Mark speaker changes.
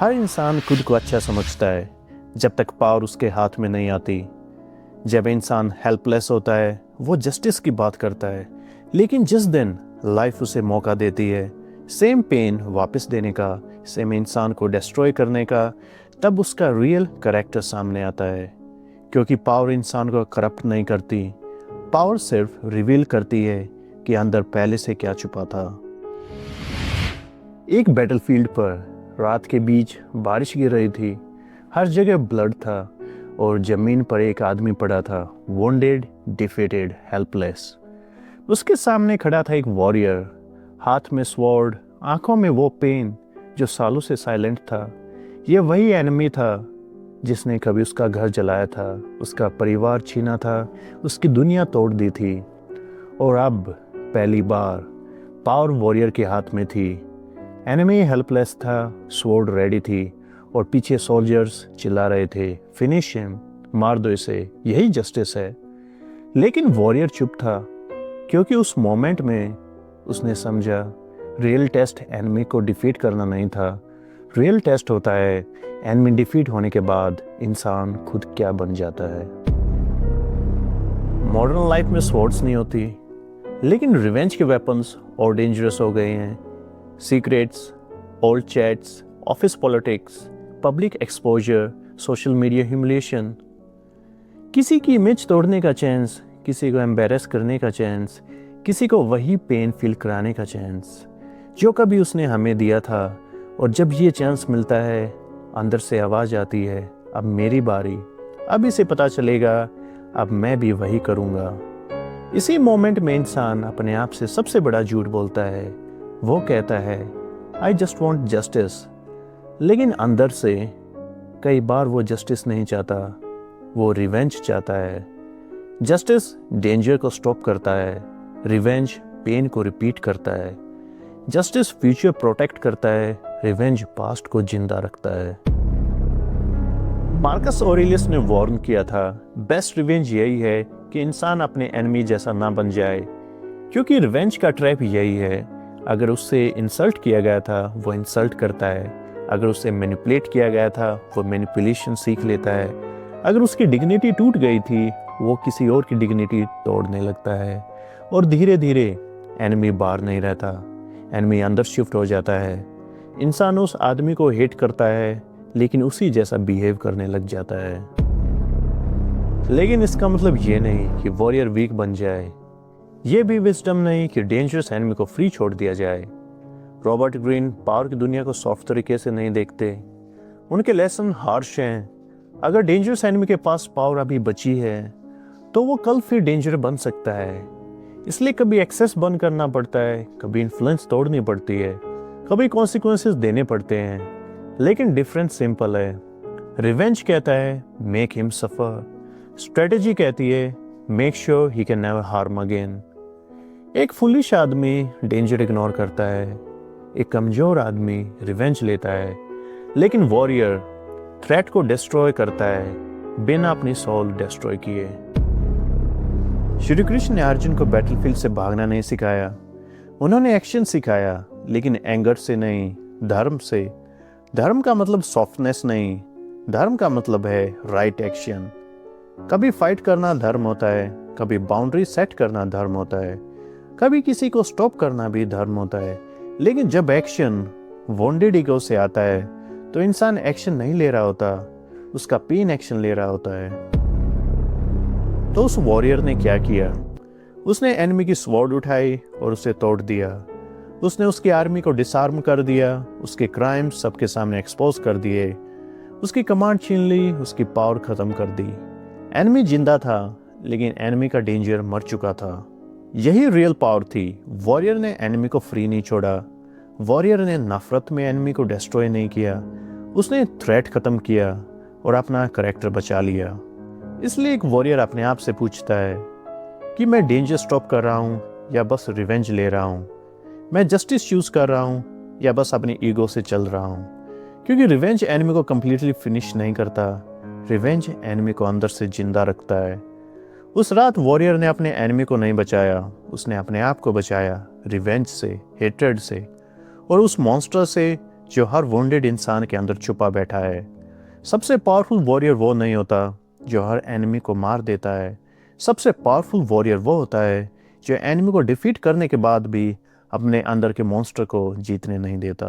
Speaker 1: हर इंसान खुद को अच्छा समझता है जब तक पावर उसके हाथ में नहीं आती। जब इंसान हेल्पलेस होता है वो जस्टिस की बात करता है, लेकिन जिस दिन लाइफ उसे मौका देती है सेम पेन वापस देने का, सेम इंसान को डिस्ट्रॉय करने का, तब उसका रियल कैरेक्टर सामने आता है। क्योंकि पावर इंसान को करप्ट नहीं करती, पावर सिर्फ रिवील करती है कि अंदर पहले से क्या छुपा था। एक बैटलफील्ड पर रात के बीच बारिश गिर रही थी। हर जगह ब्लड था और जमीन पर एक आदमी पड़ा था, वोंडेड, डिफीटेड, हेल्पलेस। उसके सामने खड़ा था एक वॉरियर, हाथ में स्वॉर्ड, आंखों में वो पेन जो सालों से साइलेंट था। ये वही एनिमी था जिसने कभी उसका घर जलाया था, उसका परिवार छीना था, उसकी दुनिया तोड़ दी थी। और अब पहली बार पावर वॉरियर के हाथ में थी। एनिमी हेल्पलेस था, स्वॉर्ड रेडी थी और पीछे सोल्जर्स चिल्ला रहे थे, फिनिश हिम, मार दो इसे, यही जस्टिस है। लेकिन वॉरियर चुप था, क्योंकि उस मोमेंट में उसने समझा रियल टेस्ट एनिमी को डिफीट करना नहीं था। रियल टेस्ट होता है एनिमी डिफीट होने के बाद इंसान खुद क्या बन जाता है। मॉडर्न लाइफ में स्वॉर्ड्स नहीं होती, लेकिन रिवेंज के वेपन्स और डेंजरस हो गए हैं। Secrets, old chats, office politics, public exposure, social media humiliation. किसी की इमेज तोड़ने का चांस, किसी को एम्बेरस करने का चांस, किसी को वही पेन फील कराने का चांस जो कभी उसने हमें दिया था। और जब ये चांस मिलता है अंदर से आवाज़ आती है, अब मेरी बारी, अब इसे पता चलेगा, अब मैं भी वही करूँगा। इसी मोमेंट में इंसान अपने आप से सबसे बड़ा झूठ बोलता है। वो कहता है आई जस्ट वॉन्ट जस्टिस, लेकिन अंदर से कई बार वो जस्टिस नहीं चाहता, वो रिवेंज चाहता है। जस्टिस डेंजर को स्टॉप करता है, रिवेंज पेन को रिपीट करता है। जस्टिस फ्यूचर प्रोटेक्ट करता है, रिवेंज पास्ट को जिंदा रखता है। मार्कस ऑरेलियस ने वार्न किया था, बेस्ट रिवेंज यही है कि इंसान अपने एनिमी जैसा ना बन जाए। क्योंकि रिवेंज का ट्रैप यही है, अगर उससे इंसल्ट किया गया था वो इंसल्ट करता है, अगर उससे मैनिपुलेट किया गया था वो मैनिपुलेशन सीख लेता है, अगर उसकी डिग्निटी टूट गई थी वो किसी और की डिग्निटी तोड़ने लगता है। और धीरे धीरे एनिमी बाहर नहीं रहता, एनिमी अंदर शिफ्ट हो जाता है। इंसान उस आदमी को हेट करता है, लेकिन उसी जैसा बिहेव करने लग जाता है। लेकिन इसका मतलब ये नहीं कि वॉरियर वीक बन जाए, ये भी विजडम नहीं कि डेंजरस एनिमी को फ्री छोड़ दिया जाए। रॉबर्ट ग्रीन पावर की दुनिया को सॉफ्ट तरीके से नहीं देखते, उनके लेसन हार्श हैं। अगर डेंजरस एनिमी के पास पावर अभी बची है तो वो कल फिर डेंजर बन सकता है। इसलिए कभी एक्सेस बंद करना पड़ता है, कभी इन्फ्लुएंस तोड़नी पड़ती है, कभी कॉन्सिक्वेंसेस देने पड़ते हैं। लेकिन डिफरेंस सिंपल है। रिवेंज कहता है मेक हिम सफर, स्ट्रेटेजी कहती है make sure he can never harm again. एक फुलिश आदमी डेंजर इग्नोर करता है, एक कमजोर आदमी रिवेंज लेता है, लेकिन वॉरियर थ्रेट को डिस्ट्रॉय करता है बिना अपनी सोल डिस्ट्रॉय किए। श्री कृष्ण ने अर्जुन को बैटलफील्ड से भागना नहीं सिखाया, उन्होंने एक्शन सिखाया, लेकिन एंगर से नहीं, धर्म से। धर्म का मतलब सॉफ्टनेस नहीं, धर्म का मतलब है राइट एक्शन। कभी फाइट करना धर्म होता है, कभी बाउंड्री सेट करना धर्म होता है, कभी किसी को स्टॉप करना भी धर्म होता है। लेकिन जब एक्शन वोंडेड ईगो से आता है तो इंसान एक्शन नहीं ले रहा होता, उसका पेन एक्शन ले रहा होता है। तो उस वॉरियर ने क्या किया? उसने एनिमी की स्वॉर्ड उठाई और उसे तोड़ दिया। उसने उसकी आर्मी को डिसआर्म कर दिया, उसके क्राइम्स सबके सामने एक्सपोज कर दिए, उसकी कमांड छीन ली, उसकी पावर खत्म कर दी। एनिमी जिंदा था, लेकिन एनिमी का डेंजर मर चुका था। यही रियल पावर थी। वॉरियर ने एनिमी को फ्री नहीं छोड़ा, वॉरियर ने नफरत में एनिमी को डिस्ट्रॉय नहीं किया, उसने थ्रेट खत्म किया और अपना कैरेक्टर बचा लिया। इसलिए एक वॉरियर अपने आप से पूछता है कि मैं डेंजर स्टॉप कर रहा हूँ या बस रिवेंज ले रहा हूँ, मैं जस्टिस चूज कर रहा हूँ या बस अपनी ईगो से चल रहा हूँ। क्योंकि रिवेंज एनिमी को कंप्लीटली फिनिश नहीं करता, रिवेंज एनिमी को अंदर से जिंदा रखता है। उस रात वॉरियर ने अपने एनिमी को नहीं बचाया, उसने अपने आप को बचाया, रिवेंज से, हेट्रेड से और उस मॉन्स्टर से जो हर वुंडेड इंसान के अंदर छुपा बैठा है। सबसे पावरफुल वॉरियर वो नहीं होता जो हर एनिमी को मार देता है। सबसे पावरफुल वॉरियर वो होता है जो एनिमी को डिफीट करने के बाद भी अपने अंदर के मॉन्स्टर को जीतने नहीं देता।